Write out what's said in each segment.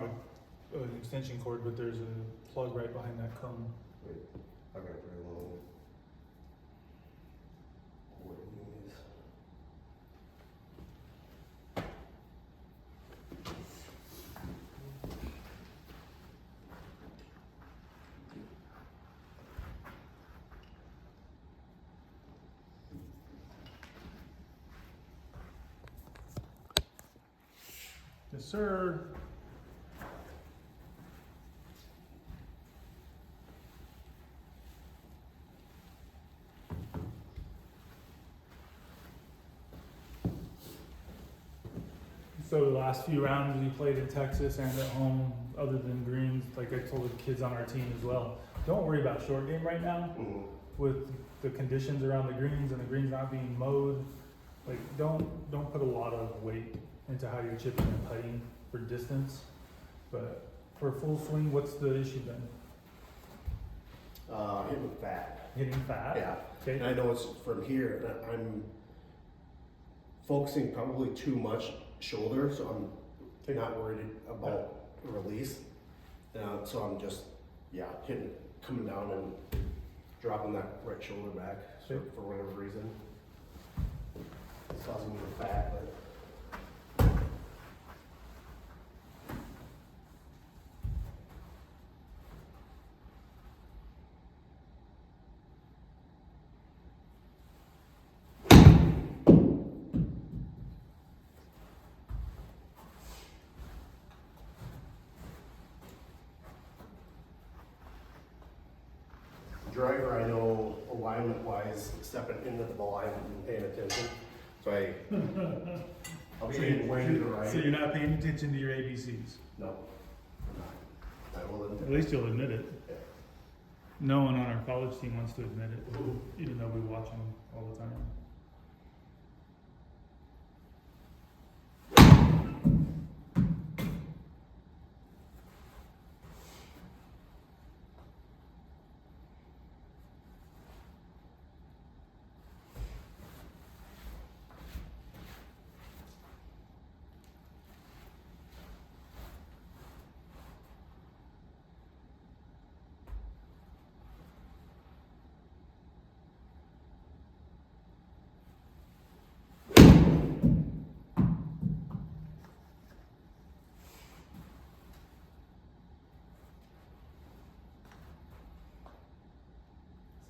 have an extension cord, but there's a plug right behind that cone. Wait, I got a very long cord. Yes, sir. So the last few rounds we played in Texas and at home, other than greens, like I told the kids on our team as well, don't worry about short game right now. With the conditions around the greens and the greens not being mowed, like don't put a lot of weight into how you're chipping and putting for distance. But for full swing, what's the issue then? Hitting fat. Hitting fat? Yeah. Okay. And I know it's from here, and I'm focusing probably too much shoulder, so I'm not worried about release. So I'm just, hitting, coming down and dropping that right shoulder back for whatever reason. It's causing me to fat, but. Driver, I know alignment-wise, stepping into the ball, I haven't been paying attention. So I'll be hitting way to the right. So you're not paying attention to your ABCs? No, I'm not. I will admit. At least you'll admit it. Yeah. No one on our college team wants to admit it, even though we watch them all the time.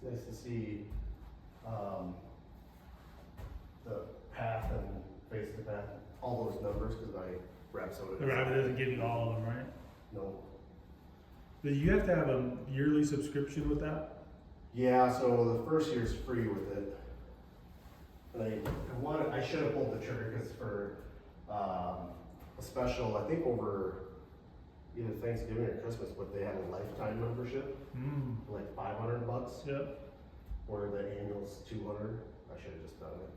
It's nice to see the path and face the path, all those numbers, because I Rapsoda. The rabbit doesn't give you all of them, right? No. But you have to have a yearly subscription with that? Yeah, so the first year's free with it. And I should have pulled the trigger because for a special, I think over either Thanksgiving or Christmas, but they had a lifetime membership, like $500. Yep. Or the annual's 200. I should have just done it.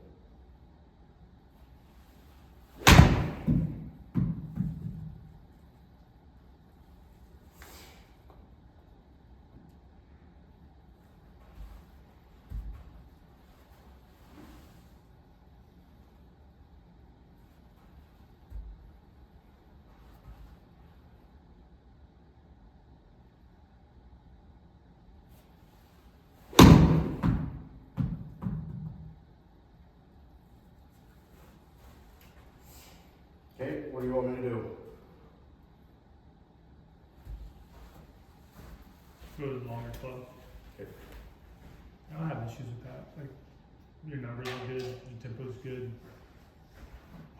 Okay, what do you want me to do? Go to the longer club. Okay. I don't have issues with that. Like, your numbers are good, your tempo's good,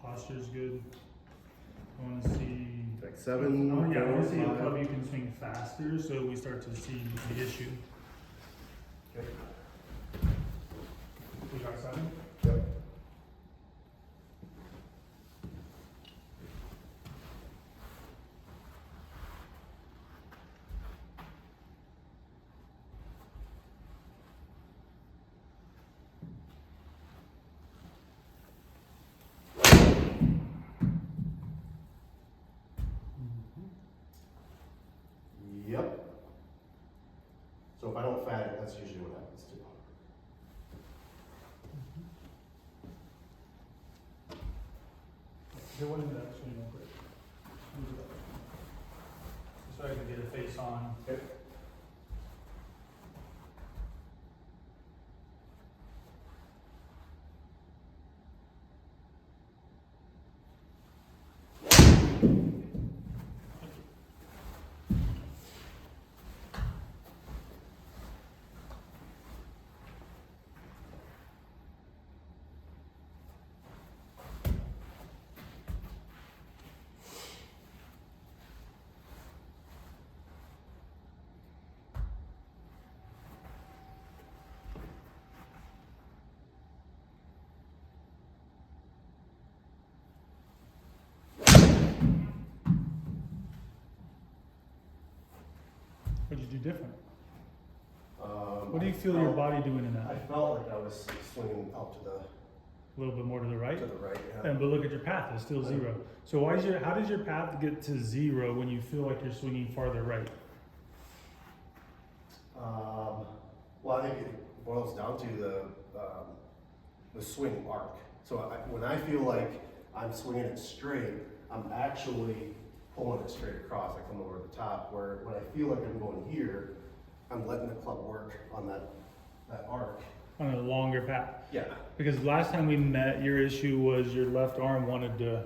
posture's good. I want to see. Like 7. Oh yeah, I want to 4, see a 5. club you can swing faster, so we start to see the issue. Okay. We got 7. Yep. Yep. So if I don't fat it, that's usually what happens too. There wasn't actually no break. on. Okay. What'd you do different? What do you feel your body doing in I that? felt like I was swinging out to A little bit more to the right? the right. Yeah. And but look at your path, it's still zero. So how does your path get to zero when you feel like you're swinging farther right? Well, I think it boils down to the swing arc. So when I feel like I'm swinging it straight, I'm actually pulling it straight across. I come over the top. Where when I feel like I'm going here, I'm letting the club work on that arc. On a longer path. Yeah. Because last time we met, your issue was your left arm wanted to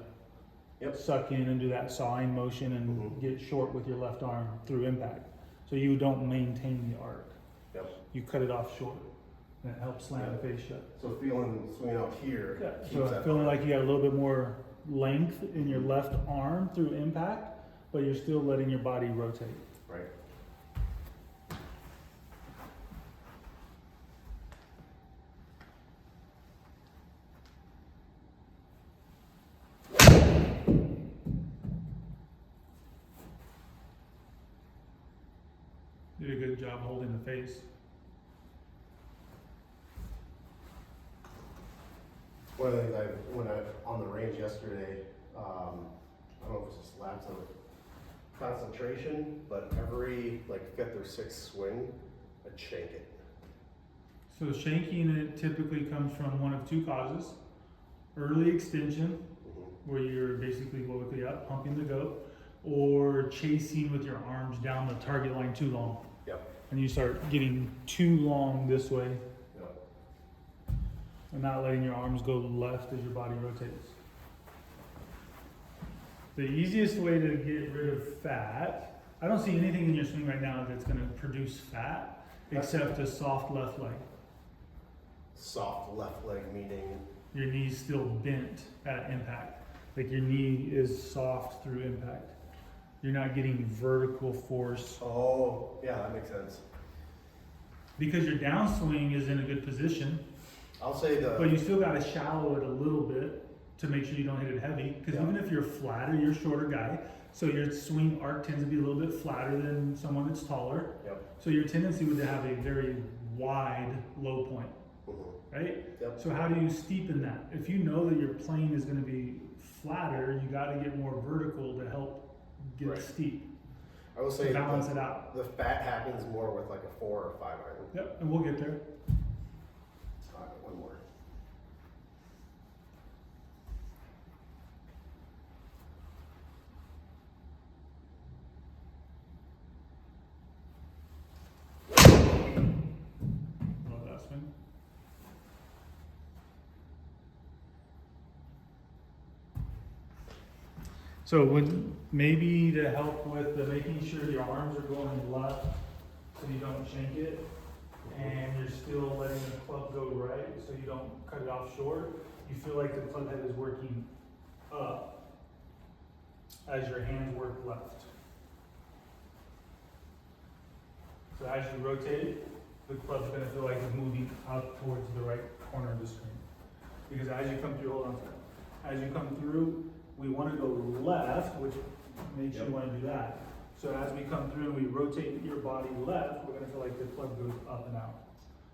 Yep. suck in and do that sawing motion and Mhm. get short with your left arm through impact. So you don't maintain the arc. Yep. You cut it off short. And it helps slam the face shut. So swinging out here. Yeah, keeps so that feeling like you got a little bit more length in your left arm through impact, but you're still letting your body rotate. right. Did a good job holding the face. One of the things when I on the range yesterday, I don't know if it's just lapse of concentration, but every like fifth or sixth swing, I'd shank it. So shanking it typically comes from one of two causes. Early extension, where you're basically locally up, pumping the goat, or chasing with your arms down the target line too long. Yep. And you start getting too long this way Yep. and not letting your arms go left as your body rotates. The easiest way to get rid of fat, I don't see anything in your swing right now that's going to produce fat except a soft left leg. Soft left leg meaning. Your knee's still bent at impact. Like your knee is soft through impact. You're not getting vertical force. Oh, yeah, that makes sense. Because your downswing is in a good position, I'll say but you still got to shallow it a little bit to make sure you don't hit it heavy. Because even if you're flatter, you're a shorter guy, so your swing arc tends to be a little bit flatter than someone that's taller. Yep. So your tendency would to have a very wide low point, right? Yep. So how do you steepen that? If you know that your plane is going to be flatter, you got to get more vertical to help get Right. steep. I will say Balance it out. the fat happens more with like a 4 or 5 iron. Yep, and we'll get there. All right, one more. Love that swing. So when maybe to help with the making sure your arms are going left so you don't shank it, and you're still letting the club go right so you don't cut it off short, you feel like the club head is working up as your hands work left. So as you rotate it, the club's gonna feel like it's moving up towards the right corner of the screen. Because as you come through, hold on a second. As you come through, we wanna go left, which makes you wanna do that. So as we come through and we rotate your body left, we're gonna feel like the club goes up and out.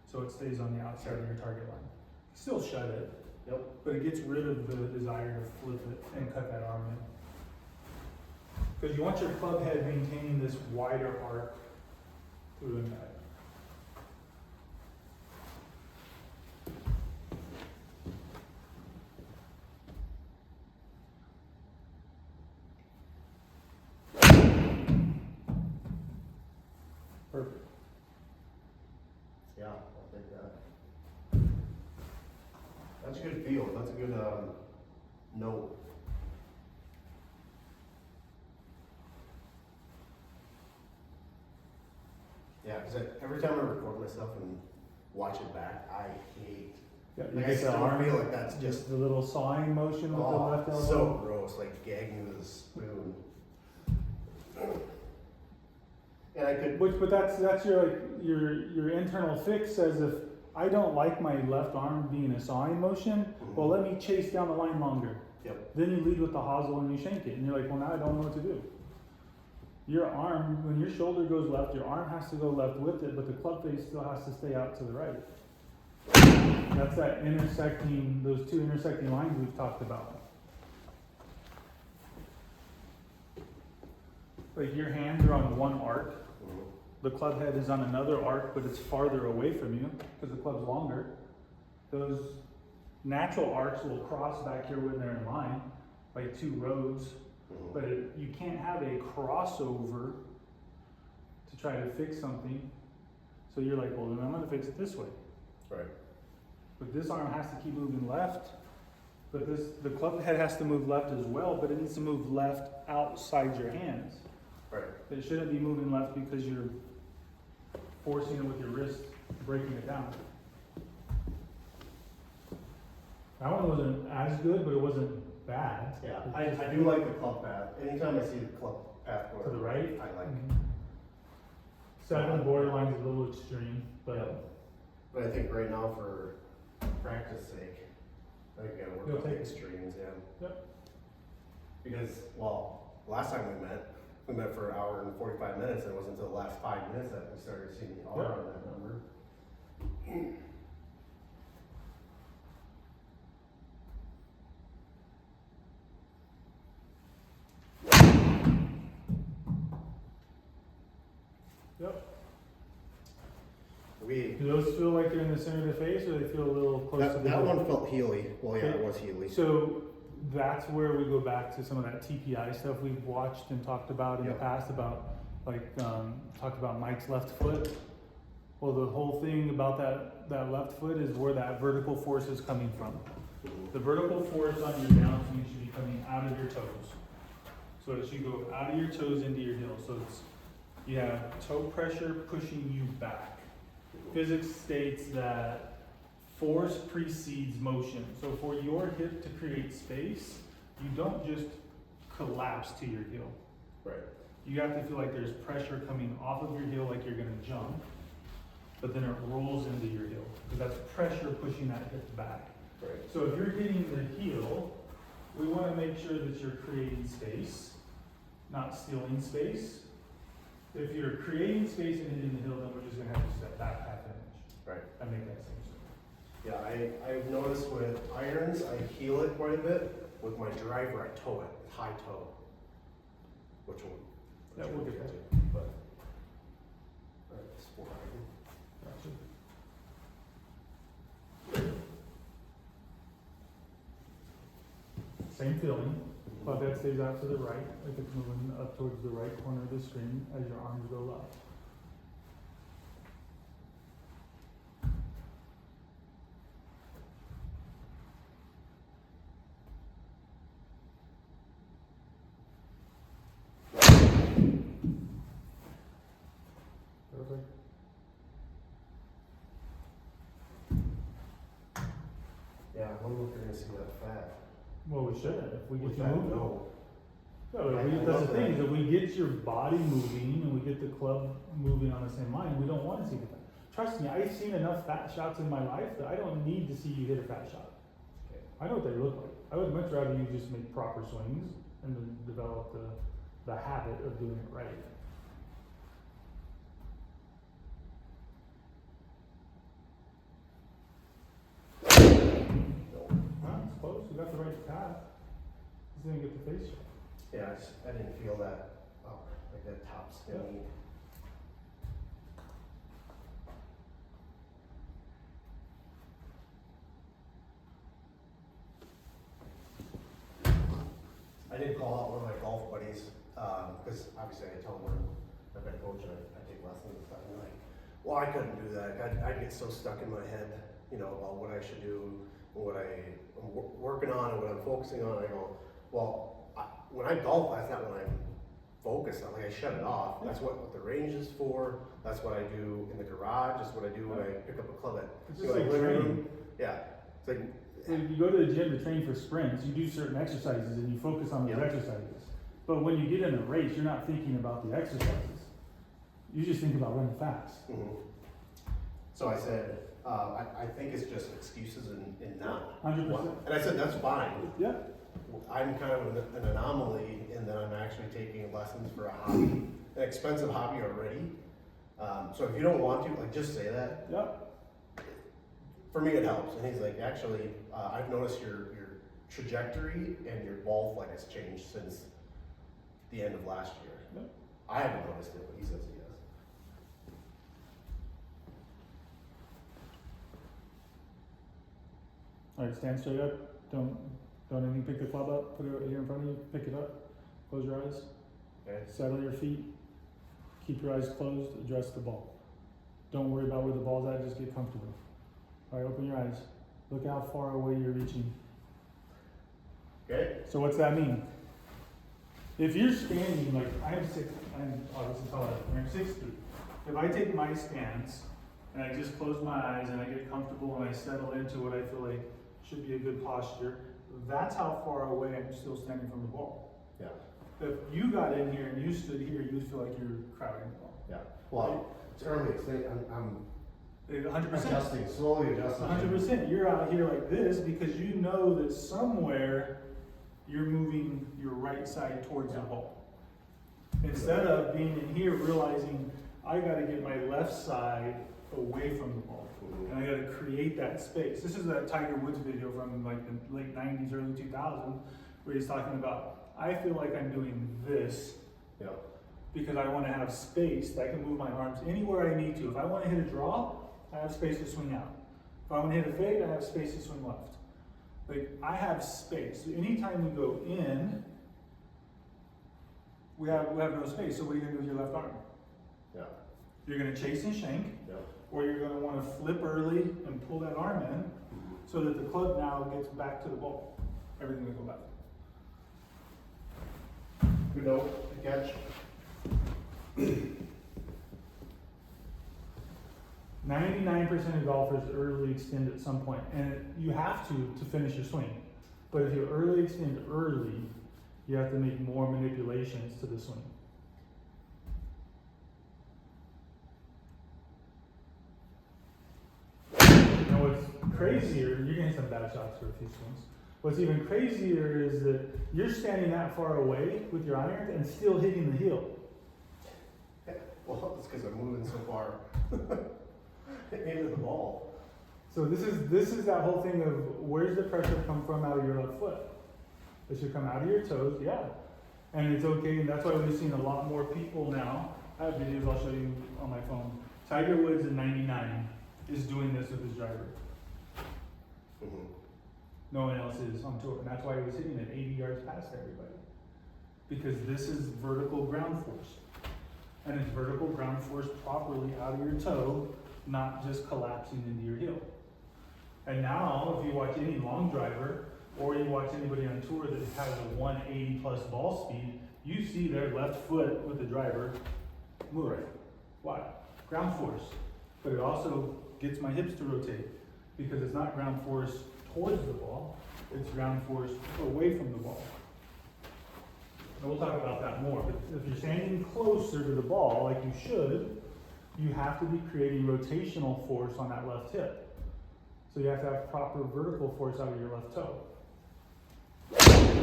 So it stays on the outside of your target line. Still shut it, Yep. but it gets rid of the desire to flip it and cut that arm in. Because you want your club head maintaining this wider arc through impact. Perfect. Yeah, I'll take that. That's a good feel, that's a good, note. Yeah, cause every time I record myself and watch it back, I hate, Yeah, you like I get the still arm, feel like that's just, the little sawing motion with the left elbow. so gross, like gagging with a spoon. And I could, But that's your like your internal fix says if I don't like my left arm being a sawing motion, well let me chase down the line longer. yep, Then you lead with the hosel and you shank it, and you're like, well now I don't know what to do. Your arm, when your shoulder goes left, your arm has to go left with it, but the club face still has to stay out to the right. That's that intersecting, those two intersecting lines we've talked about. Like your hands are on one arc, the club head is on another arc, but it's farther away from you because the club's longer. Those natural arcs will cross back here when they're in line, like two roads, but you can't have a crossover to try to fix something. So you're like, well then I'm gonna fix it this way. right, But this arm has to keep moving left, but the club head has to move left as well, but it needs to move left outside your hands. right. It shouldn't be moving left because you're forcing it with your wrist, breaking it down. That one wasn't as good, but it wasn't bad. Yeah, It's I just do like the club path, anytime I see the club path going to the right. I like. Mhm. 7 borderline's a little extreme, but Yep. But I think right now for practice sake, I think we gotta You'll work on take the it. extremes, yeah. Yep. Because, well, last time we met for an hour and 45 minutes, and it wasn't until the last 5 minutes that we started seeing the R Yep. on that number. Yep. We, Do those feel like they're in the center of the face, or they feel a little close to that, the that hip? one felt heely, well, yeah, it was heely. So that's where we go back to some of that TPI stuff we've watched and talked about in the Yep. past about, like, talked about Mike's left foot. Well, the whole thing about that left foot is where that vertical force is coming from. The vertical force on your downswing should be coming out of your toes. So it should go out of your toes into your heel. So you have toe pressure pushing you back. Physics states that force precedes motion. So for your hip to create space, you don't just collapse to your heel. Right. You have to feel like there's pressure coming off of your heel like you're gonna jump, but then it rolls into your heel, because that's pressure pushing that hip back. Right. So if you're hitting the heel, we wanna make sure that you're creating space, not stealing space. If you're creating space and hitting the heel, then we're just gonna have to step back half an inch. Right. And make that same swing. Yeah, I've noticed with irons, I heel it quite a bit. With my driver, I toe it, high toe. Which one? Yeah, we'll get there. But, alright, sport iron. Gotcha. Same feeling, club head stays out to the right, like it's moving up towards the right corner of the screen as your arms go left. Perfect. Yeah, I wonder if you're gonna see that fat. Well, we shouldn't, if we get With you that, moving. no. No, if I we, that's love the thing, that. is if we get your body moving and we get the club moving on the same line, we don't wanna see the fat. Trust me, I've seen enough fat shots in my life that I don't need to see you hit a fat shot. Okay. I know what they look like. I would much rather you just make proper swings and then develop the habit of doing it right. No. Well, it's close, you got the right path. Just didn't get the face shot. Yeah, I didn't feel that, like that top spinny. I did call out one of my golf buddies, because obviously I told him I've been coaching, I take lessons and stuff. Well, I couldn't do that. I'd get so stuck in my head, you know, about what I should do, what I'm working on, and what I'm focusing on. I go, well, when I golf, that's not what I'm focused on. Like, I shut it off. That's what the range is for. That's what I do in the garage. That's what I do when I pick up a club at It's just like training. Yeah. It's like, So you go to the gym to train for sprints, you do certain exercises and you focus on those Yep. exercises. But when you get in a race, you're not thinking about the exercises. You just think about running fast. mhm. So I said, I think it's just excuses and not. 100%. And I said, that's fine. Yeah. I'm kind of an anomaly in that I'm actually taking lessons for a hobby, an expensive hobby already. So if you don't want to, like, just say that. Yeah. For me, it helps. And he's like, actually, I've noticed your trajectory and your ball flight has changed since the end of last year. Yeah. I haven't noticed it, but he says he has. All right, stand straight up. Don't even pick the club up. Put it here in front of you. Pick it up. Close your eyes. Okay. Settle your feet. Keep your eyes closed. Address the ball. Don't worry about where the ball's at. Just get comfortable. All right, open your eyes. Look how far away you're reaching. Okay. So what's that mean? If you're standing, like I'm obviously taller than you. I'm 6'3". If I take my stance and I just close my eyes and I get comfortable and I settle into what I feel like should be a good posture, that's how far away I'm still standing from the ball. Yeah. If you got in here and you stood here, you'd feel like you're crowding the ball. Yeah. Well, it's early. I'm 100%. adjusting, slowly adjusting. 100%. You're out here like this because you know that somewhere you're moving your right side towards the ball. Instead of being in here realizing I got to get my left side away from the ball. And I got to create that space. This is that Tiger Woods video from like the late 90s, early 2000s, where he's talking about, I feel like I'm doing this Yeah. because I want to have space that I can move my arms anywhere I need to. If I want to hit a draw, I have space to swing out. If I want to hit a fade, I have space to swing left. Like, I have space. So anytime we go in, we have no space. So what are you going to do with your left arm? Yeah. You're going to chase and shank, Yeah. or you're going to want to flip early and pull that arm in so that the club now gets back to the ball. Everything will go back. Good note. Good catch. 99% of golfers early extend at some point, and you have to finish your swing. But if you early extend early, you have to make more manipulations to the swing. Now what's crazier, you're gonna hit some bad shots for a few swings. What's even crazier is that you're standing that far away with your iron and still hitting the heel. Well, it's because I'm moving so far into the ball. So this is that whole thing of where's the pressure come from out of your left foot? It should come out of your toes, yeah. And it's okay, and that's why we've seen a lot more people now. I have videos I'll show you on my phone. Tiger Woods in '99 is doing this with his driver. Mm-hmm. No one else is on tour, and that's why he was hitting it 80 yards past everybody. Because this is vertical ground force. And it's vertical ground force properly out of your toe, not just collapsing into your heel. And now, if you watch any long driver, or you watch anybody on tour that has a 180 plus ball speed, you see their left foot with the driver move. Right. Why? Ground force. But it also gets my hips to rotate, because it's not ground force towards the ball, it's ground force away from the ball. And we'll talk about that more, but if you're standing closer to the ball, like you should, you have to be creating rotational force on that left hip. So you have to have proper vertical force out of your left toe.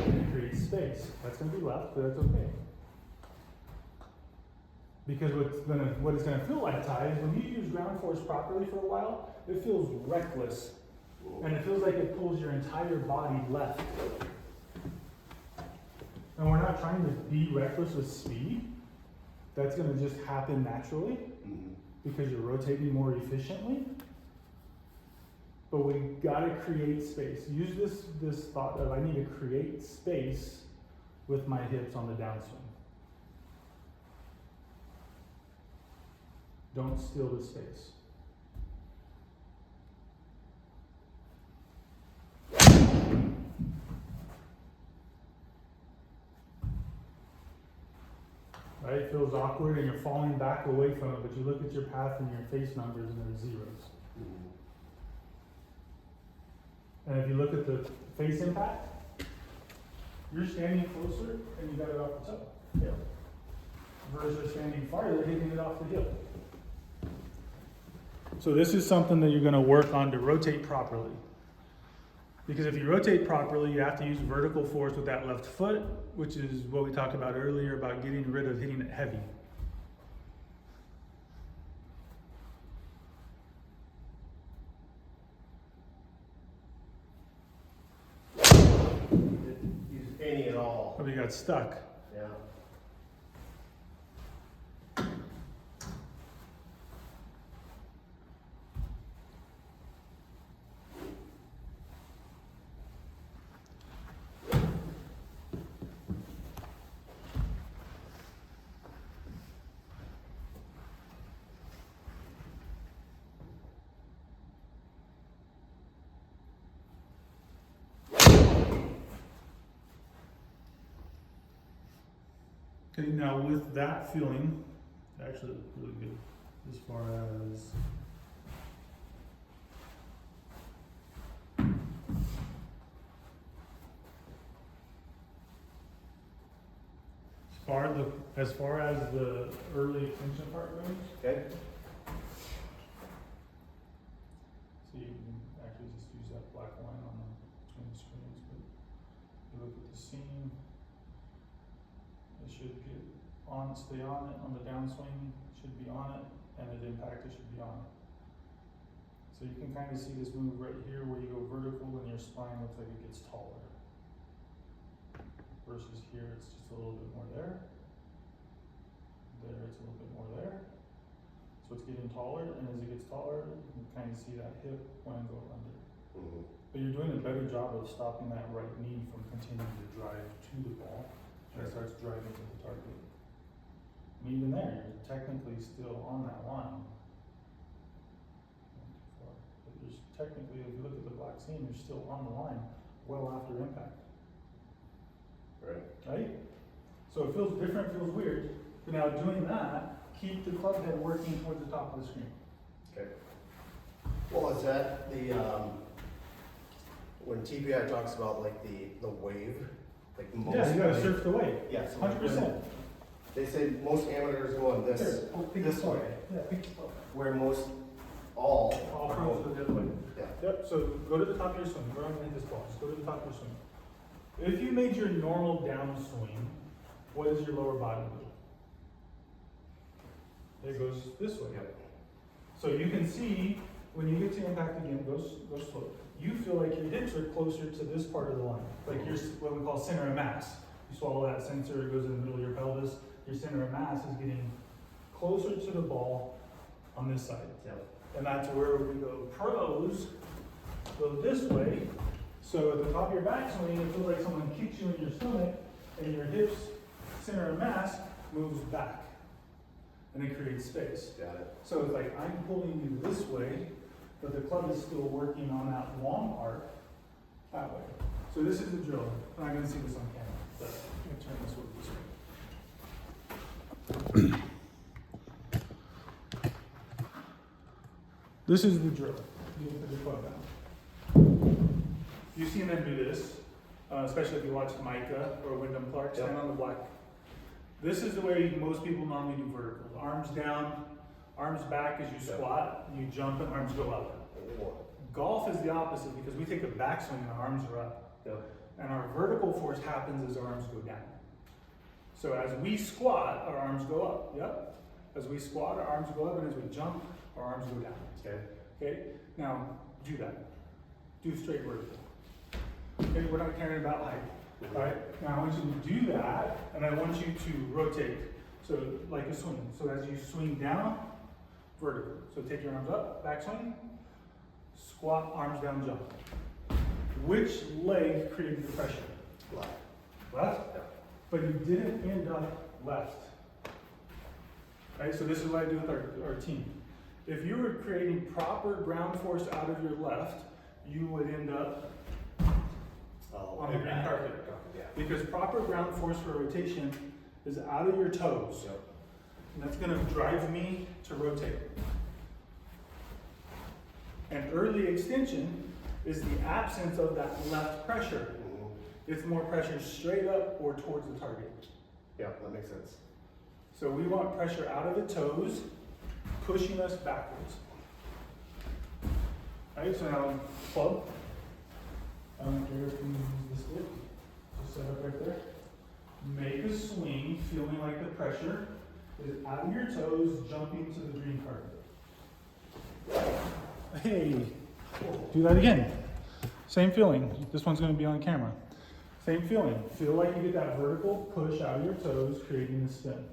And it creates space. That's going to be left, but that's okay. Because what it's going to feel like, Ty, is when you use ground force properly for a while, it feels reckless. And it feels like it pulls your entire body left. And we're not trying to be reckless with speed. That's going to just happen naturally because you're rotating more efficiently. But we got to create space. Use this thought of I need to create space with my hips on the downswing. Don't steal the space. Right? It feels awkward and you're falling back away from it, but you look at your path and your face numbers and they're zeros. And if you look at the face impact, you're standing closer and you got it off the toe. Yeah. Versus standing farther, hitting it off the heel. So this is something that you're going to work on to rotate properly. Because if you rotate properly, you have to use vertical force with that left foot, which is what we talked about earlier about getting rid of hitting it heavy. Didn't use any at all. Oh, you got stuck. Yeah. Okay, now with that feeling, actually really good as far as as far as the early extension part goes. Okay. So you can actually just use that black line on the between the screens, but you look at the seam. It should get on, stay on it on the downswing. It should be on it, and at impact it should be on it. So you can kind of see this move right here where you go vertical and your spine looks like it gets taller. Versus here, it's just a little bit more there. There, it's a little bit more there. So it's getting taller, and as it gets taller, you can kind of see that hip when it goes under. Mm-hmm. But you're doing a better job of stopping that right knee from continuing to drive to the ball. And it starts driving to the target. And even there, you're technically still on that line. Not too far. But you're technically, if you look at the black seam, you're still on the line well after impact. Right. Right? So it feels different, feels weird. But now doing that, keep the club head working towards the top of the screen. Okay. Well, is that the, when TPI talks about like the wave, like most. Yeah, you gotta surf the wave. Yes. 100%. They say most amateurs go on this, this way, Yeah, pick the club. where most, all Pros go the other way. Yeah. Yep, so go to the top of your swing. Go ahead and hit this ball. Just go to the top of your swing. If you made your normal downswing, what does your lower body do? It goes this way. Yep. So you can see when you get to impact again, go slow. You feel like your hips are closer to this part of the line, like your what we call center of mass. You swallow that sensor, it goes in the middle of your pelvis. Your center of mass is getting closer to the ball on this side. Yep. And that's where we go. Pros go this way. So at the top of your backswing, it feels like someone kicks you in your stomach, and your hips, center of mass, moves back. And it creates space. Got it. So it's like I'm pulling you this way, but the club is still working on that long arc that way. So this is the drill. I'm not going to see this on camera, but I'm going to turn this over this way. This is the drill. You put your club down. You've seen them do this, especially if you watch Micah or Wyndham Clark stand on the black. This is the way most people normally do verticals. Arms down, arms back as you squat, you jump and arms go up. Golf is the opposite because we take a backswing and our arms are up. Yep. And our vertical force happens as our arms go down. So as we squat, our arms go up. Yep. As we squat, our arms go up, and as we jump, our arms go down. Okay. Okay? Now, do that. Do straight vertical. Okay, we're not caring about height. Alright? Now I want you to do that, and I want you to rotate. So like a swing. So as you swing down, vertical. So take your arms up, back swing, squat, arms down, jump. Which leg created the pressure? Left. Left? Yeah. But you didn't end up left. Right, so this is what I do with our team. If you were creating proper ground force out of your left, you would end up on the green carpet. Yeah. Because proper ground force for rotation is out of your toes. Yep. And that's gonna drive me to rotate. And early extension is the absence of that left pressure. It's more pressure straight up or towards the target. Yeah, that makes sense. So we want pressure out of the toes, pushing us backwards. Alright, so now club. I don't care if you use the stick. Just set up right there. Make a swing, feeling like the pressure is out of your toes, jumping to the green carpet. Hey, do that again. Same feeling. This one's going to be on camera. Same feeling. Feel like you get that vertical push out of your toes, creating the spin.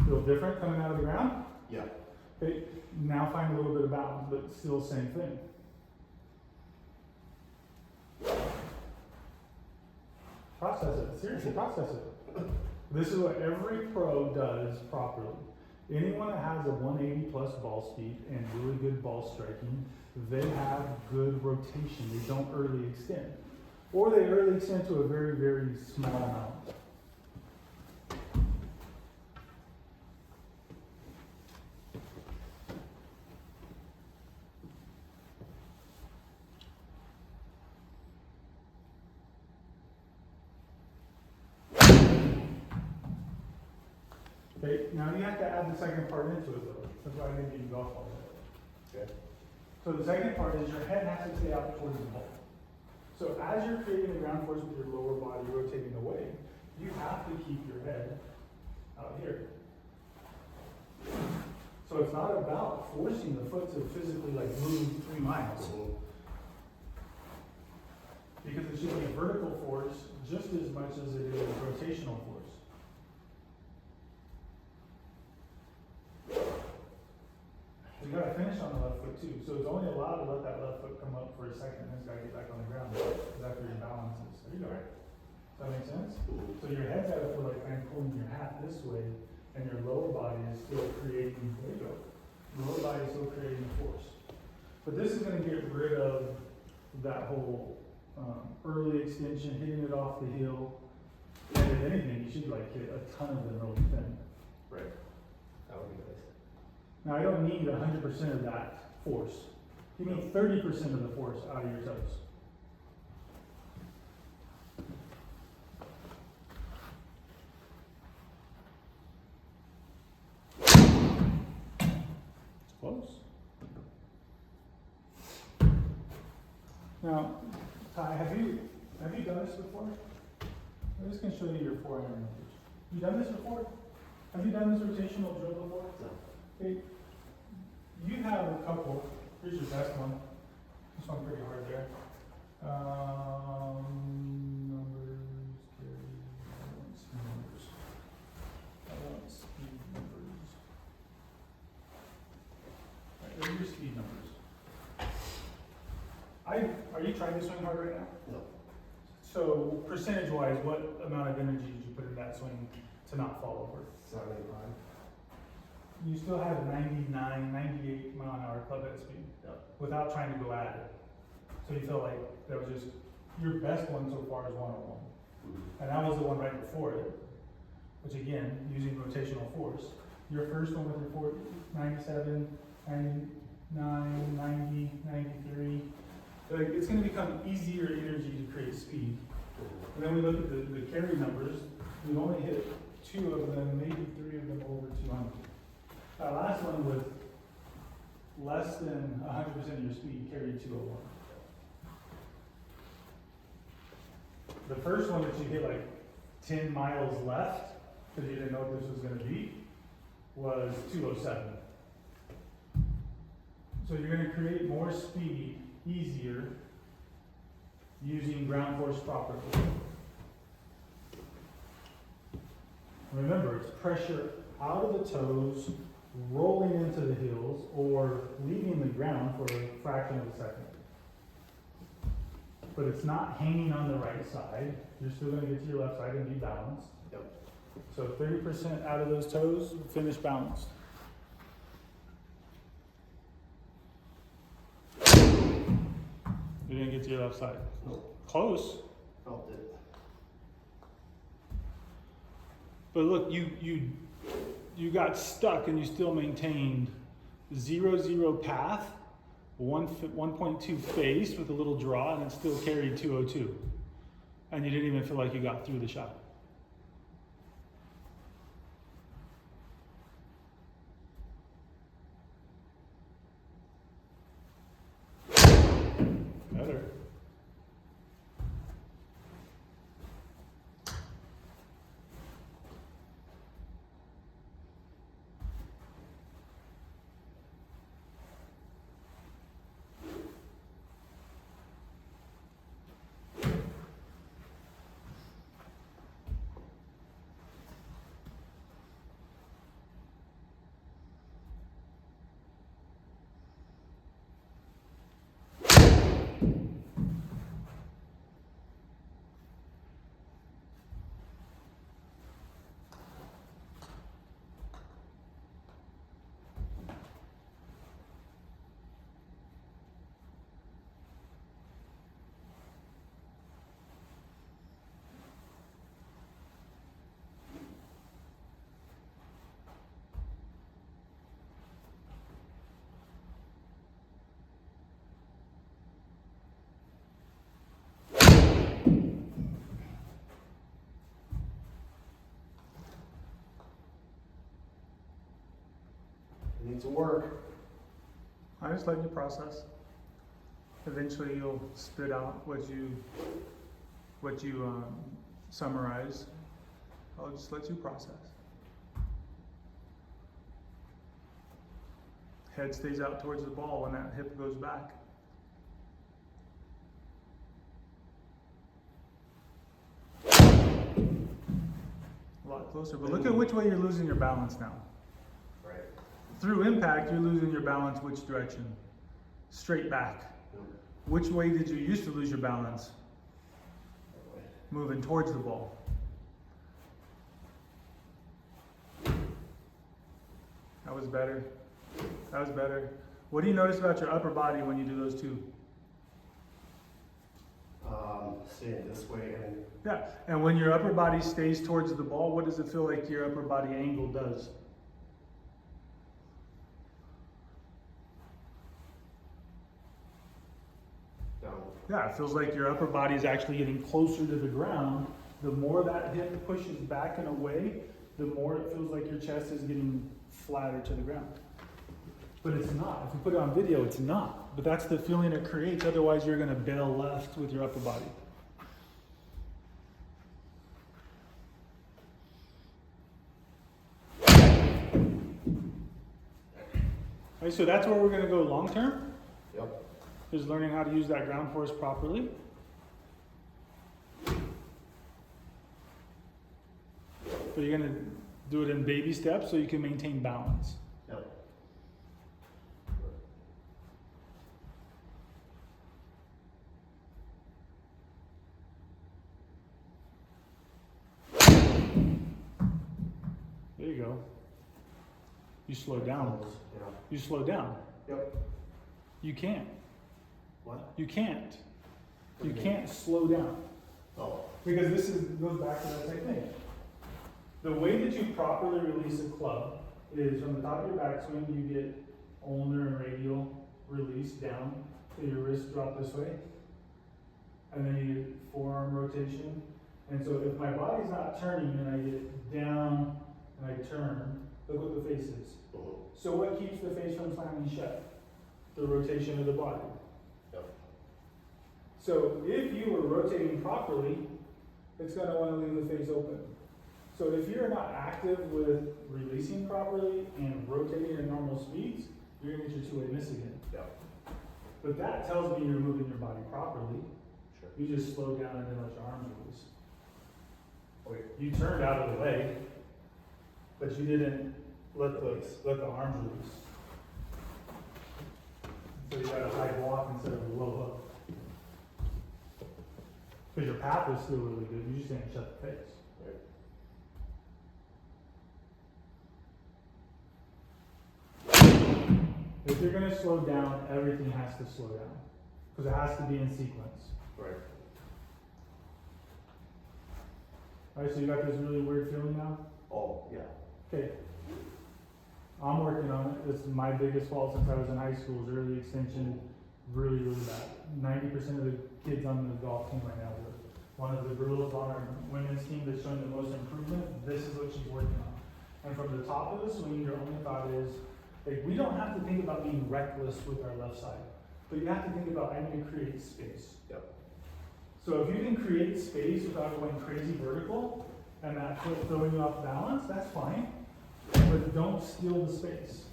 Feel different coming out of the ground? Yeah. Okay, now find a little bit of balance, but still same thing. Process it. Seriously, process it. This is what every pro does properly. Anyone that has a 180 plus ball speed and really good ball striking, they have good rotation. They don't early extend. Or they early extend to a very, very small amount. Okay, now you have to add the second part into it though. That's why I didn't give you golf ball. Okay. So the second part is your head has to stay out towards the ball. So as you're creating the ground force with your lower body rotating away, you have to keep your head out here. So it's not about forcing the foot to physically like move 3 miles. Because it should be vertical force just as much as it is rotational force. You gotta finish on the left foot too, so it's only allowed to let that left foot come up for a second, and it's gotta get back on the ground, because that's where your balance is. There you go. Does that make sense? So your head's gotta feel like I'm pulling your hat this way, and your lower body is still creating, there you go. Lower body is still creating force. But this is gonna get rid of that whole early extension, hitting it off the heel. And if anything, you should like hit a ton of them really thin. Right. That would be nice. Now, I don't need 100% of that force. You need 30% of the force out of your toes. It's close. Now, Ty, have you done this before? I'm just going to show you your forearm numbers. You done this before? Have you done this rotational drill before? No. Okay. You have a couple. Here's your best one. This one pretty hard there. Numbers, carry. I want speed numbers. Alright, what are your speed numbers? Are you trying to swing hard right now? No. So percentage-wise, what amount of energy did you put in that swing to not fall over? 75. You still have 99, 98 mile an hour club head speed. Yep. Without trying to go at it. So you feel like that was just, your best one so far is 101. And that was the one right before it, which again, using rotational force. Your first one with your 97, 99, 90, 93. Like, it's going to become easier energy to create speed. And then we look at the carry numbers. We've only hit 2 of them, maybe 3 of them over 200. That last one with less than 100% of your speed carried 201. The first one that you hit like 10 miles left, because you didn't know what this was going to be, was 207. So you're going to create more speed easier using ground force properly. Remember, it's pressure out of the toes, rolling into the heels, or leaving the ground for a fraction of a second. But it's not hanging on the right side. You're still going to get to your left side and be balanced. Yep. So 30% out of those toes, finish balanced. You didn't get to your left side. Nope. Close. Felt it. But look, you got stuck and you still maintained 0-0 path, 1.2 face with a little draw, and it still carried 202. And you didn't even feel like you got through the shot. Better. It needs to work. I just let you process. Eventually you'll spit out what you summarize. I'll just let you process. Head stays out towards the ball when that hip goes back. A lot closer, but look at which way you're losing your balance now. Right. Through impact, you're losing your balance which direction? Straight back. Which way did you used to lose your balance? Moving towards the ball. That was better. That was better. What do you notice about your upper body when you do those two? Staying this way and Yeah, and when your upper body stays towards the ball, what does it feel like your upper body angle does? down. Yeah, it feels like your upper body is actually getting closer to the ground. The more that hip pushes back and away, the more it feels like your chest is getting flatter to the ground. But it's not. If you put it on video, it's not. But that's the feeling it creates. Otherwise, you're going to bail left with your upper body. Okay, so that's where we're going to go long term. Yep. Is learning how to use that ground force properly. So you're going to do it in baby steps so you can maintain balance. Yep. There you go. You slow down. Yeah. You slow down. Yep. You can't. What? You can't. What You do you can't slow down. Oh. Because this goes back to that technique. The way that you properly release a club is from the top of your backswing, you get ulnar and radial release down, so your wrists drop this way. And then you get forearm rotation. And so if my body's not turning and I get down and I turn, look what the face is. So what keeps the face from slamming shut? The rotation of the body. Yep. So if you were rotating properly, it's going to want to leave the face open. So if you're not active with releasing properly and rotating at normal speeds, you're going to get your two-way miss again. Yep. But that tells me you're moving your body properly. Sure. You just slow down and then let your arms release. Okay. You turned out of the way, but you didn't let the arms release. So you got a high block instead of a low hook. Because your path was still really good, you just didn't shut the face. Right. you're gonna slow down, everything has to slow down. Because it has to be in sequence. Right. Alright, so you got this really weird feeling now? Oh, yeah. Okay. I'm working on it. This is my biggest fault since I was in high school, is early extension, really, really bad. 90% of the kids on the golf team right now are one of the girls on our women's team that's showing the most improvement. This is what she's working on. And from the top of the swing, your only thought is, like, we don't have to think about being reckless with our left side, but you have to think about, I need to create space. Yep. So if you can create space without going crazy vertical, and that foot throwing you off balance, that's fine. But don't steal the space.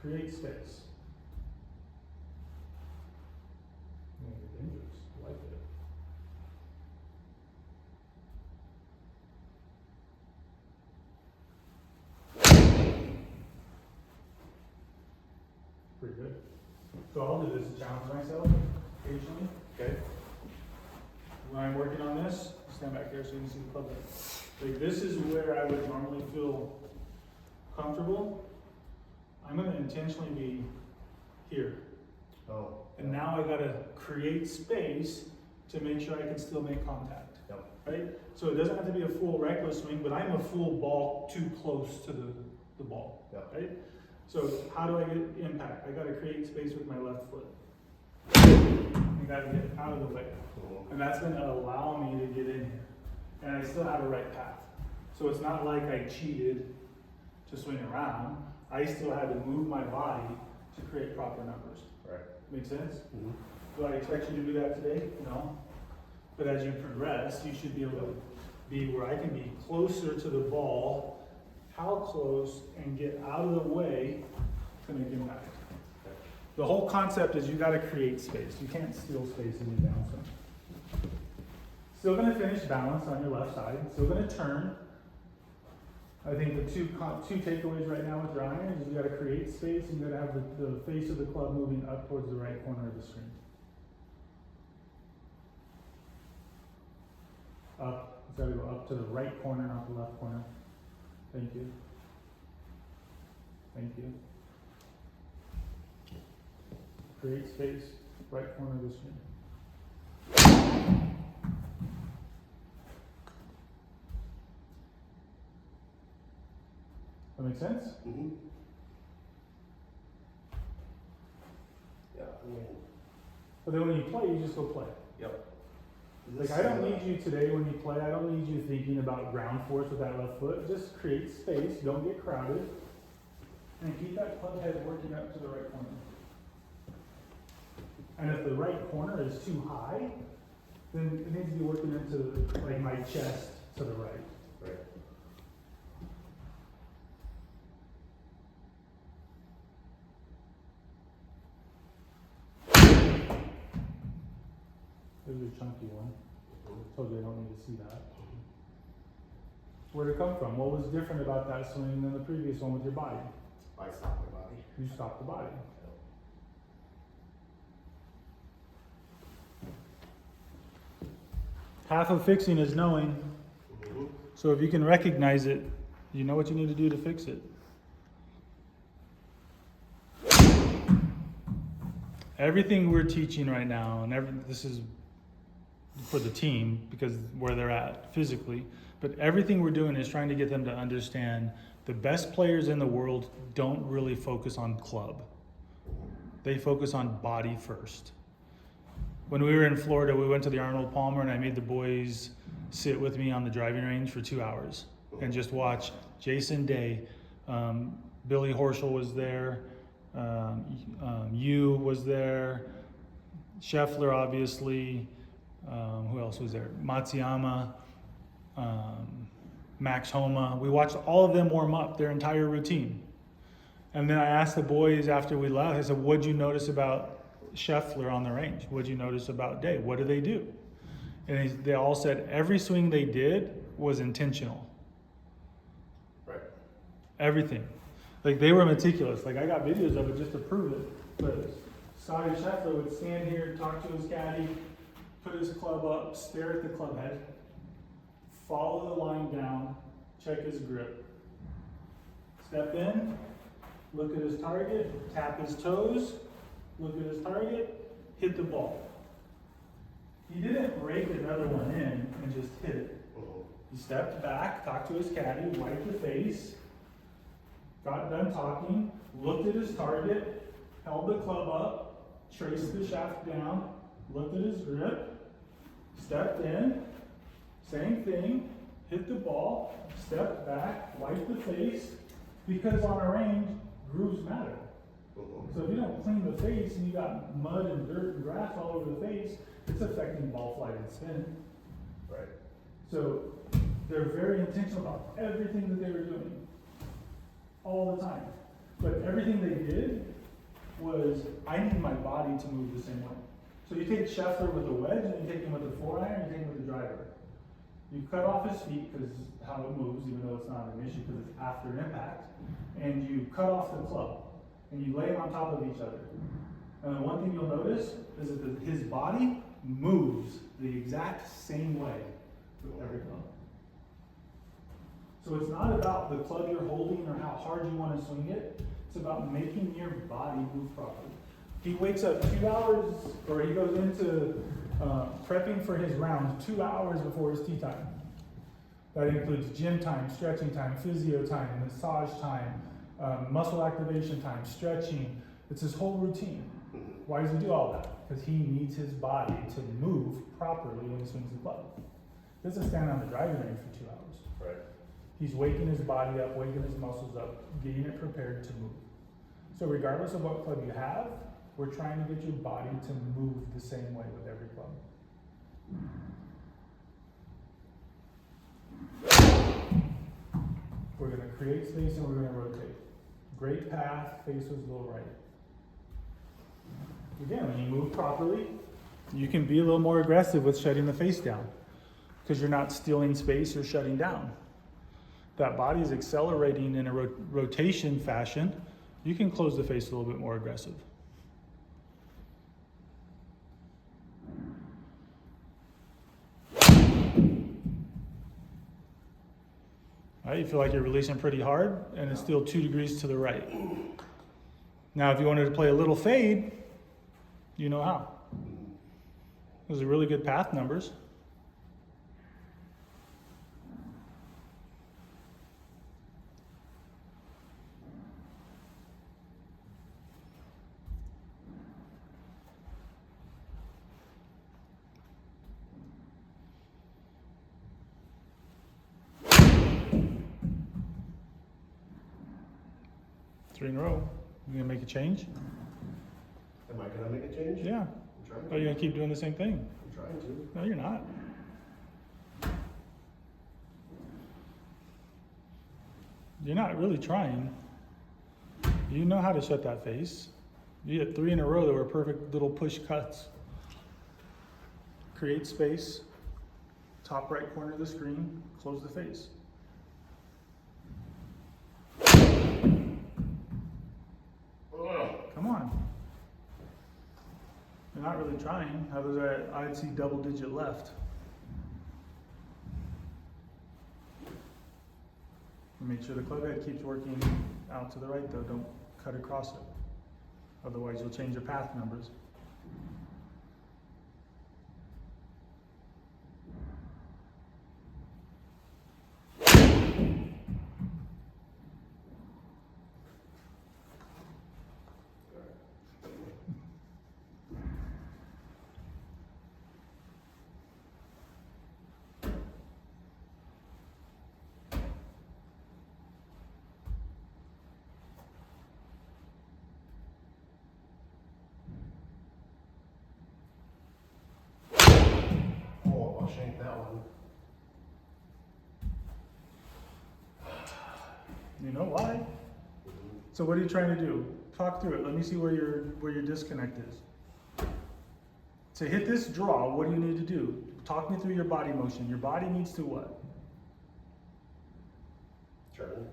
Create space. It's dangerous. I like it. Pretty good. So I'll do this to challenge myself occasionally. Okay. When I'm working on this, stand back here so you can see the club head. Like, this is where I would normally feel comfortable. I'm going to intentionally be here. Oh. And now I got to create space to make sure I can still make contact. Yep. Right? So it doesn't have to be a full reckless swing, but I'm a full ball too close to the ball. Yep. Right? So how do I get impact? I got to create space with my left foot. I got to get out of the way. And that's going to allow me to get in here. And I still have a right path. So it's not like I cheated to swing around. I still had to move my body to create proper numbers. Right. Make sense? Mm-hmm. Do I expect you to do that today? No. But as you progress, you should be able to be where I can be closer to the ball, how close, and get out of the way to make impact. The whole concept is you got to create space. You can't steal space in your downswing. Still going to finish balance on your left side. Still going to turn. I think the two takeaways right now with your iron is you got to create space and you got to have the face of the club moving up towards the right corner of the screen. Up. It's got to go up to the right corner, not the left corner. Thank you. Thank you. Create space, right corner of the screen. That make sense? Mm-hmm. Yeah, I mean. But then when you play, you just go play. Yep. Like, I don't need you today when you play, I don't need you thinking about ground force with that left foot. Just create space, don't get crowded, and keep that club head working up to the right corner. And if the right corner is too high, then it needs to be working into, like, my chest to the right. Right. There's a chunky one. Told you I don't need to see that. Where'd it come from? What was different about that swing than the previous one with your body? I stopped my body. You stopped the body. Half of fixing is knowing. Mm-hmm. So if you can recognize it, you know what you need to do to fix it. Everything we're teaching right now, and this is for the team because where they're at physically, but everything we're doing is trying to get them to understand the best players in the world don't really focus on club. They focus on body first. When we were in Florida, we went to the Arnold Palmer and I made the boys sit with me on the driving range for 2 hours and just watch Jason Day. Billy Horschel was there. Yu was there. Scheffler, obviously. Who else was there? Matsuyama. Max Homa. We watched all of them warm up their entire routine. And then I asked the boys after we left, I said, what'd you notice about Scheffler on the range? What'd you notice about Day? What do they do? And they all said every swing they did was intentional. Right. Everything. Like, they were meticulous. Like, I got videos of it just to prove it. But Scotty Scheffler would stand here, talk to his caddy, put his club up, stare at the club head, follow the line down, check his grip. Step in, look at his target, tap his toes, look at his target, hit the ball. He didn't rake another one in and just hit it. He stepped back, talked to his caddy, wiped the face, got done talking, looked at his target, held the club up, traced the shaft down, looked at his grip, stepped in, same thing, hit the ball, stepped back, wiped the face, because on a range, grooves matter. So if you don't clean the face and you got mud and dirt and grass all over the face, it's affecting ball flight and spin. Right. So they're very intentional about everything that they were doing, all the time. But everything they did was, I need my body to move the same way. So you take Scheffler with a wedge, and you take him with a 4-iron, you take him with a driver. You cut off his feet because how it moves, even though it's not an issue because it's after impact, and you cut off the club, and you lay them on top of each other. And the one thing you'll notice is that his body moves the exact same way with every club. So it's not about the club you're holding or how hard you want to swing it. It's about making your body move properly. He wakes up 2 hours, or he goes into prepping for his round 2 hours before his tee time. That includes gym time, stretching time, physio time, massage time, muscle activation time, stretching. It's his whole routine. Why does he do all that? Because he needs his body to move properly when he swings the club. He doesn't stand on the driving range for 2 hours. Right. He's waking his body up, waking his muscles up, getting it prepared to move. So regardless of what club you have, we're trying to get your body to move the same way with every club. We're going to create space and we're going to rotate. Great path, face was a little right. Again, when you move properly, you can be a little more aggressive with shutting the face down because you're not stealing space or shutting down. That body is accelerating in a rotation fashion. You can close the face a little bit more aggressive. All right, you feel like you're releasing pretty hard and it's still 2 degrees to the right. Now, if you wanted to play a little fade, you know how. Those are really good path numbers. Three in a row. You gonna make a change? Am I gonna make a change? Yeah. I'm trying Or to. are you gonna keep doing the same thing? I'm trying to. No, you're not. You're not really trying. You know how to shut that face. You hit 3 in a row that were perfect little push cuts. Create space. Top right corner of the screen. Close the face. Come on. You're not really trying. Otherwise, I'd see double digit left. Make sure the club head keeps working out to the right though. Don't cut across it. Otherwise, you'll change your path numbers. Oh, I'll shank that one. You know why? So what are you trying to do? Talk through it. Let me see where your disconnect is. To hit this draw, what do you need to do? Talk me through your body motion. Your body needs to what? Turn.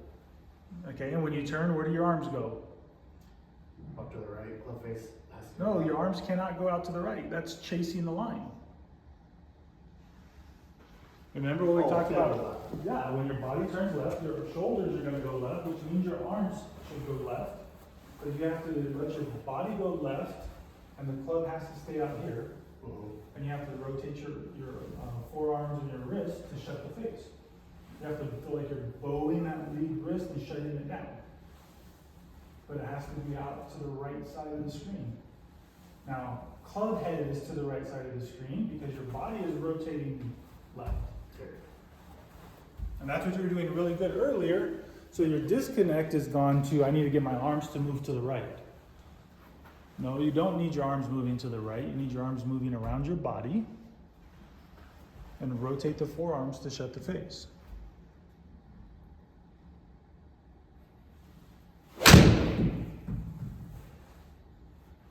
Okay, and when you turn, where do your arms go? Up to the right. Club face has to No, your arms cannot go out to the right. That's chasing the line. Remember what we talked about? Left. Yeah, when your body turns left, your shoulders are going to go left, which means your arms should go left. But you have to let your body go left, and the club has to stay out here, and you have to rotate your forearms and your wrist to shut the face. You have to feel like you're bowing that lead wrist and shutting it down. But it has to be out to the right side of the screen. Now, club head is to the right side of the screen because your body is rotating left. And that's what you were doing really good earlier. So your disconnect is gone to, I need to get my arms to move to the right. No, you don't need your arms moving to the right. You need your arms moving around your body and rotate the forearms to shut the face.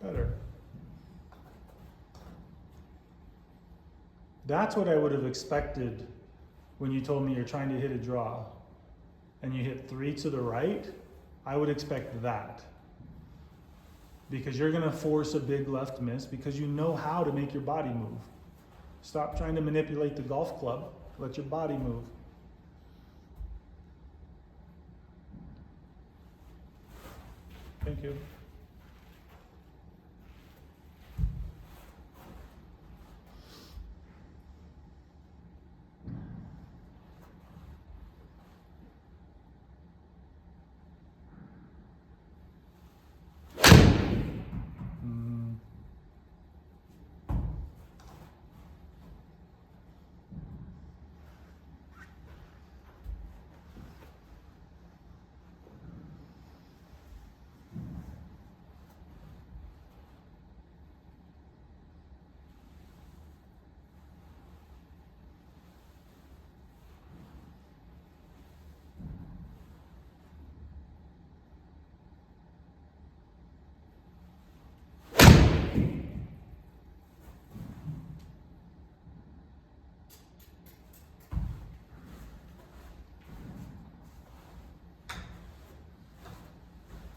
Better. That's what I would have expected when you told me you're trying to hit a draw and you hit 3 to the right. I would expect that. Because you're going to force a big left miss because you know how to make your body move. Stop trying to manipulate the golf club. Let your body move. Thank you.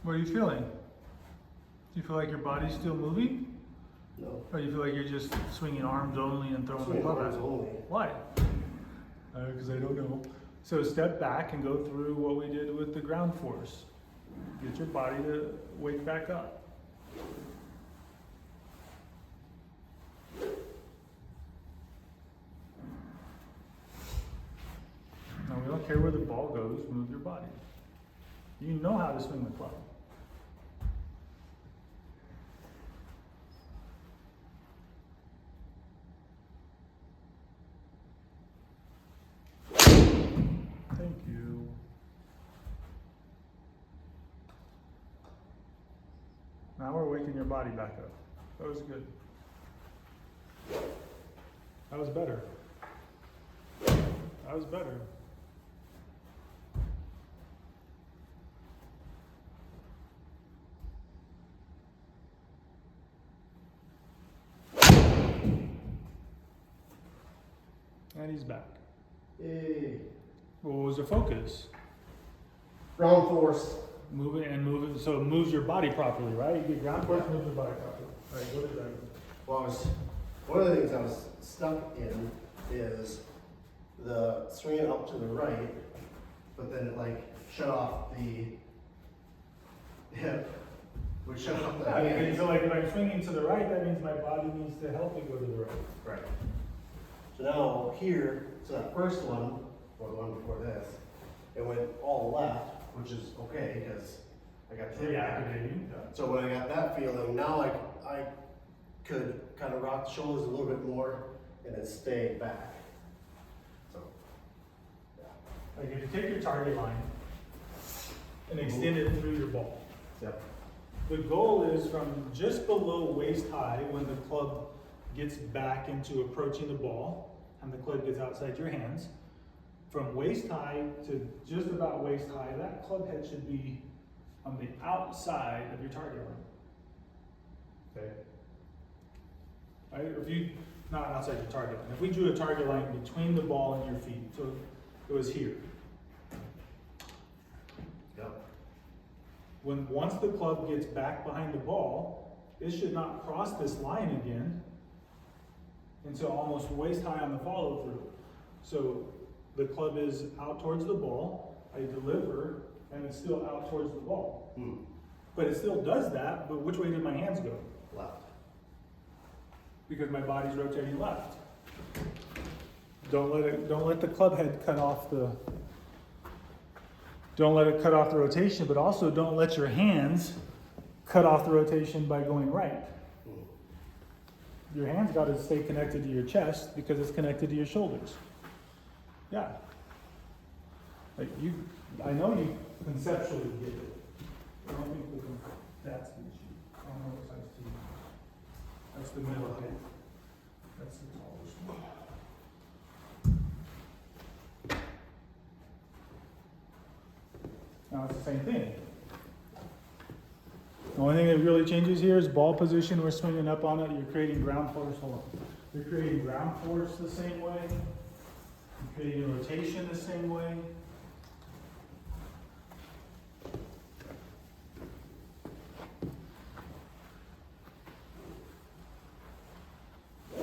What are you feeling? Do you feel like your body's still moving? No. Or do you feel like you're just swinging arms only and throwing the Swinging club arms at it? only. Why? Because I don't know. So step back and go through what we did with the ground force. Get your body to wake back up. Now we don't care where the ball goes, move your body. You know how to swing the club. Thank you. Now we're waking your body back up. That was good. That was better. That was better. And he's back. Yay. What was the focus? Ground force. Move it and move it, so it moves your body properly, right? You get ground force, moves your body properly. All right, what is that? Well, one of the things I was stuck in is the swinging up to the right, but then it like shut off the hip. We shut off the Yeah, hand. so like if I'm swinging to the right, that means my body needs to help me go to the right. Right. So now here, so that first one, or the one before this, it went all left, which is okay because I got the hip back. Reactivating. So when I got that feeling, now I could kind of rock the shoulders a little bit more and then stay back. So, yeah. Like if you take your target line and extend it through your ball. Yep. The goal is from just below waist high when the club gets back into approaching the ball and the club gets outside your hands. From waist high to just about waist high, that club head should be on the outside of your target line. Okay? Right? If you, not outside your target line. If we drew a target line between the ball and your feet, so it was here. Yep. Once the club gets back behind the ball, it should not cross this line again until almost waist high on the follow through. So the club is out towards the ball, I deliver, and it's still out towards the ball. But it still does that, but which way do my hands go? Left. Because my body's rotating left. Don't let the club head cut off the, don't let it cut off the rotation, but also don't let your hands cut off the rotation by going right. Your hands got to stay connected to your chest because it's connected to your shoulders. Yeah. Like you, I know you conceptually get it. I don't think we can, that's the issue. I don't know what size T. That's the middle height. That's the tallest one. Now it's the same thing. The only thing that really changes here is ball position. We're swinging up on it. You're creating ground force. Hold on. You're creating ground force the same way. You're creating rotation the same way.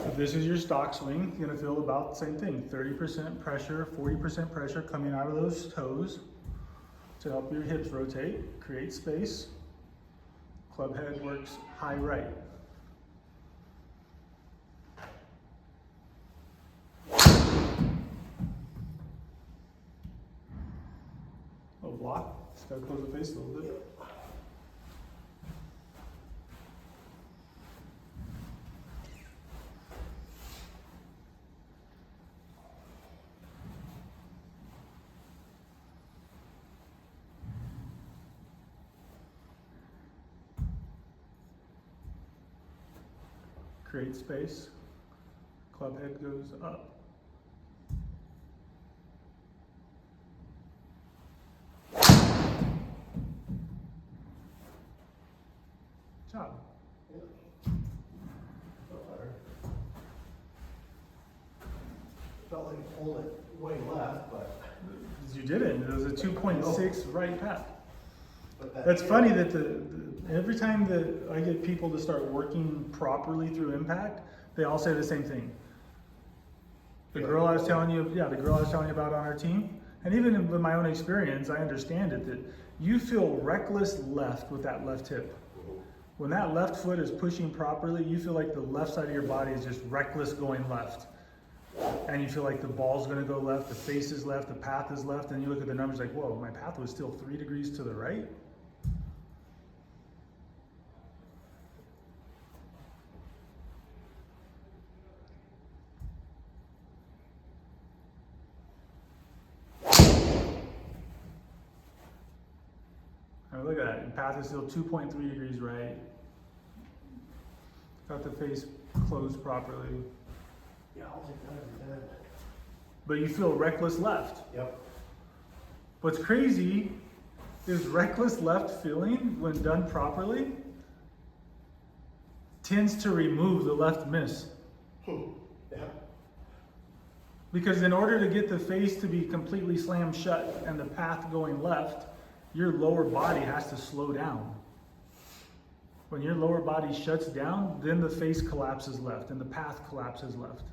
If this is your stock swing, you're going to feel about the same thing. 30% pressure, 40% pressure coming out of those toes to help your hips rotate, create space. Club head works high right. Little block. Just gotta close the face a little bit. Create space. Club head goes up. Job. Felt like it pulled it way left, but. You didn't. It was a 2.6 right path. But That's funny that every time that I get people to start working properly through impact, they all say the same thing. The girl I was telling you about on our team, and even with my own experience, I understand it, that you feel reckless left with that left hip. When that left foot is pushing properly, you feel like the left side of your body is just reckless going left. And you feel like the ball's gonna go left, the face is left, the path is left, and you look at the numbers like, whoa, my path was still 3 degrees to the right? Look at that, your path is still 2.3 degrees right. Got the face closed properly. Yeah, I'll take that every time. But you feel reckless left. Yep. What's crazy is reckless left feeling, when done properly, tends to remove the left miss. Yeah. Because in order to get the face to be completely slammed shut and the path going left, your lower body has to slow down. When your lower body shuts down, then the face collapses left and the path collapses left.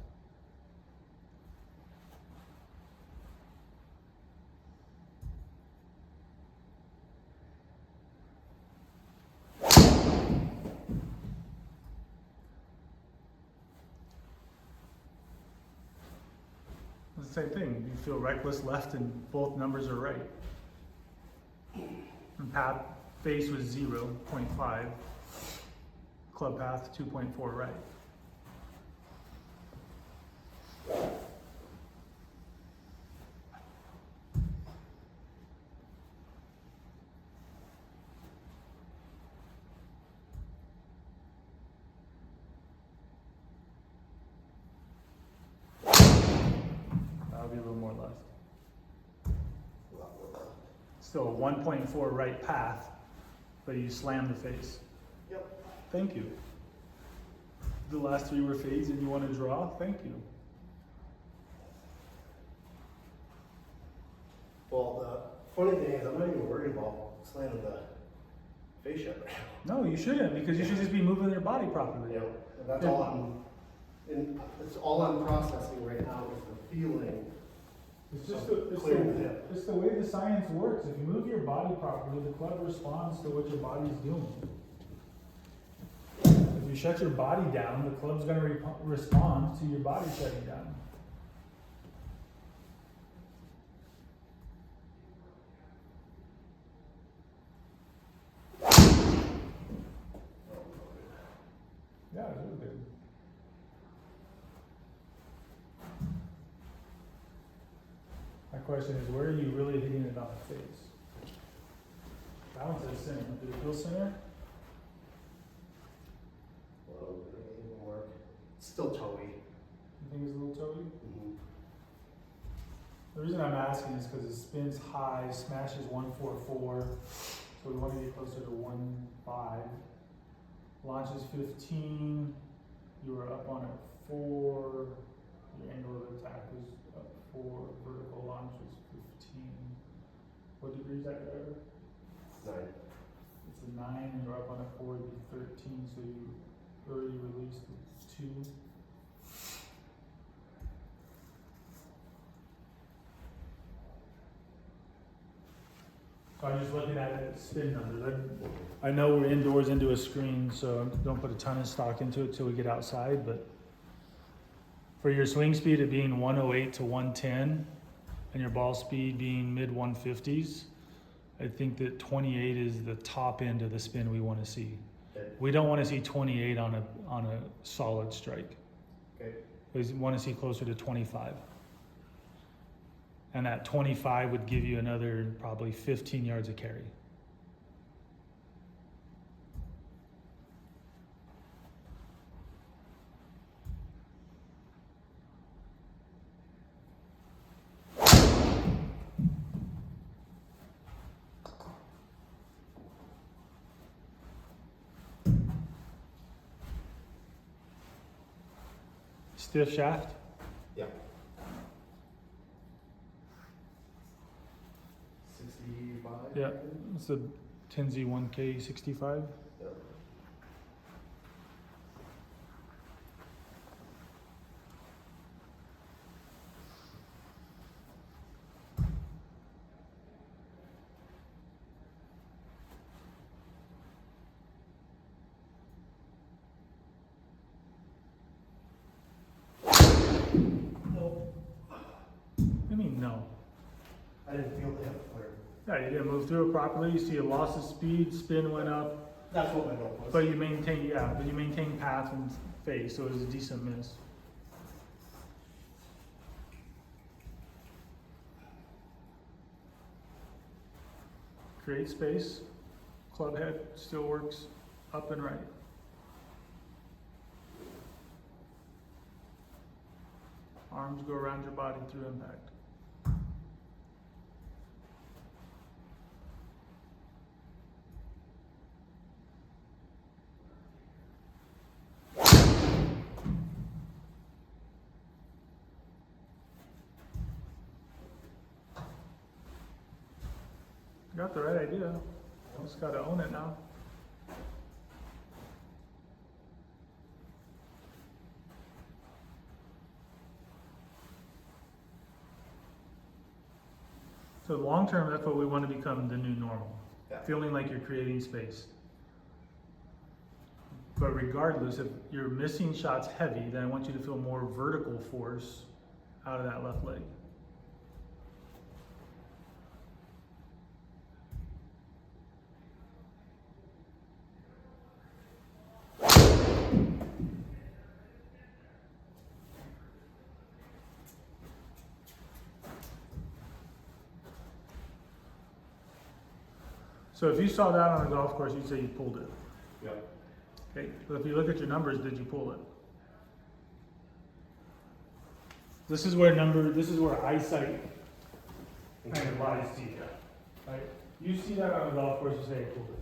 It's the same thing. You feel reckless left and both numbers are right. And path face was 0.5. Club path 2.4 right. That'll be a little more left. Still a 1.4 right path, but you slam the face. Yep. Thank you. The last 3 were fades and you want to draw? Thank you. Well, the funny thing is, I'm not even worried about slamming the face shut right now. No, you shouldn't, because you should just be moving your body properly. You know, and that's all it's all I'm processing right now is the feeling It's just Clear the hip. it's the way the science works. If you move your body properly, the club responds to what your body's doing. If you shut your body down, the club's going to respond to your body shutting down. Yeah, it's really good. My question is, where are you really hitting it on the face? That one says center. Did it feel center? Well, it didn't work. It's still toey. You think it's a little toey? Mm-hmm. The reason I'm asking is because it spins high, smashes 144, so we want to get closer to 15. Launches 15, you were up on it 4, your angle of attack was up 4, vertical launch was 15. What degree is that there? 9. It's a 9, and you're up on it 4, it'd be 13, so you already released 2. So I'm just looking at it, spin numbers. I know we're indoors into a screen, so don't put a ton of stock into it till we get outside, but for your swing speed at being 108 to 110 and your ball speed being mid 150s, I think that 28 is the top end of the spin we want to see. Okay. We don't want to see 28 on a solid strike. Okay. We want to see closer to 25. And that 25 would give you another probably 15 yards of carry. Stiff shaft? Yeah. 65? Yeah, it's a 10Z1K 65. Yeah. No. I mean, no. I didn't feel the hip clear. Yeah, you didn't move through it properly. You see a loss of speed, spin went up, That's what my note was. but you maintain path and phase, so it was a decent miss. Create space. Club head still works up and right. Arms go around your body through impact. You got the right idea. Just gotta own it now. So long term, that's what we want to become the new normal. Yeah. Feeling like you're creating space. But regardless, if you're missing shots heavy, then I want you to feel more vertical force out of that left leg. So if you saw that on a golf course, you'd say you pulled it. Yeah. Okay, but if you look at your numbers, did you pull it? This is where eyesight kind of lies to you, right? You see that on a golf course, you say I pulled it.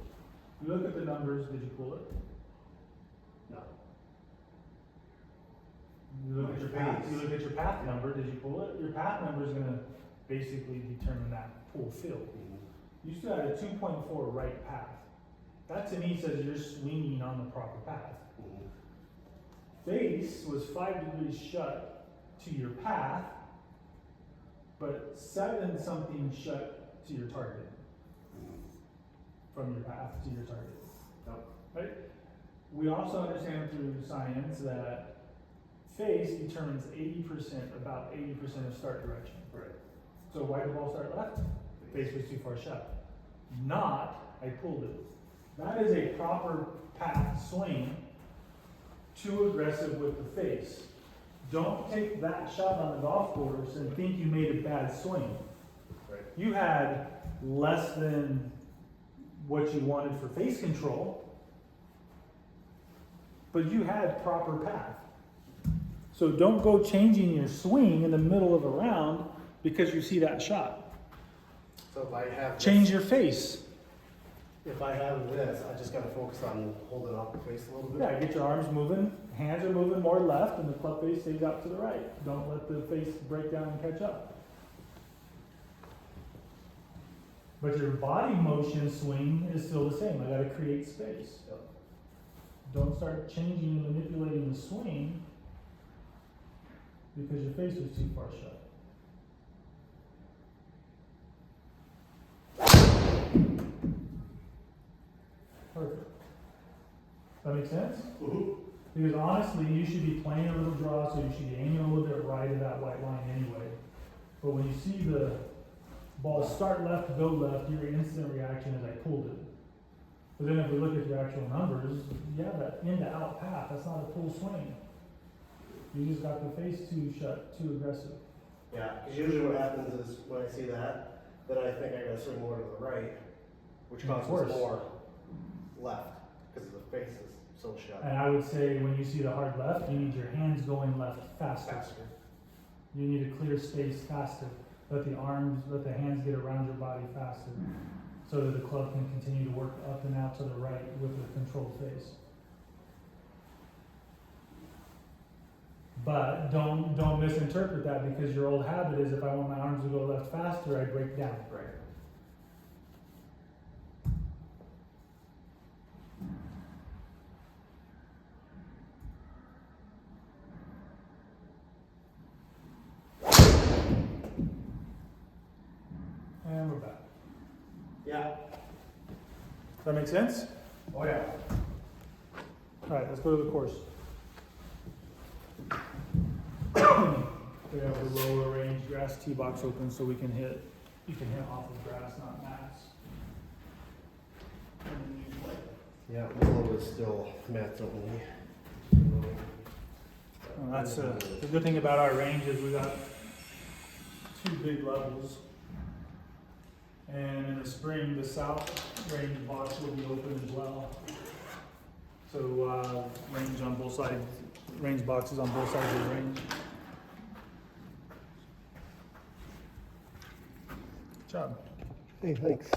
You look at the numbers, did you pull it? No. You look at your path. You look at your path number, did you pull it? Your path number is going to basically determine that pull field. You still had a 2.4 right path. That to me says you're swinging on the proper path. Face was 5 degrees shut to your path, but 7 something shut to your target. From your path to your target. Yep. Right? We also understand through science that face determines 80%, about 80% of start direction. Right. So why did the ball start left? Face was too far shut. Not, I pulled it. That is a proper path swing, too aggressive with the face. Don't take that shot on the golf course and think you made a bad swing. Right. You had less than what you wanted for face control, but you had proper path. So don't go changing your swing in the middle of a round because you see that shot. So if I have Change your face. If I have this, I just gotta focus on holding up the face a little bit. Yeah, get your arms moving, hands are moving more left, and the club face stays out to the right. Don't let the face break down and catch up. But your body motion swing is still the same. I gotta create space. Yep. Don't start changing and manipulating the swing because your face was too far shut. Perfect. That make sense? Mm-hmm. Because honestly, you should be playing a little draw, so you should be aiming a little bit right of that white line anyway. But when you see the ball start left, go left, your instant reaction is I pulled it. But then if we look at your actual numbers, yeah, that in to out path, that's not a pull swing. You just got the face too shut, too aggressive. Yeah, because usually what happens is when I see that, then I think I gotta swing more to the right, which Of causes course. more left, because the face is so shut. And I would say when you see the hard left, you need your hands going left faster. Faster. You need to clear space faster. Let the arms, let the hands get around your body faster, so that the club can continue to work up and out to the right with a controlled face. But don't misinterpret that, because your old habit is if I want my arms to go left faster, I break down. Right. And we're back. Yeah. Does that make sense? Oh yeah. Alright, let's go to the course. We have the lower range grass tee box open so you can hit off of grass, not mats. Yeah, Willow is still mats only. And that's the good thing about our range is we got 2 big levels. And in the spring, the south range box will be open as well. So range on both sides, range boxes on both sides of the range. Good job. Hey, thanks.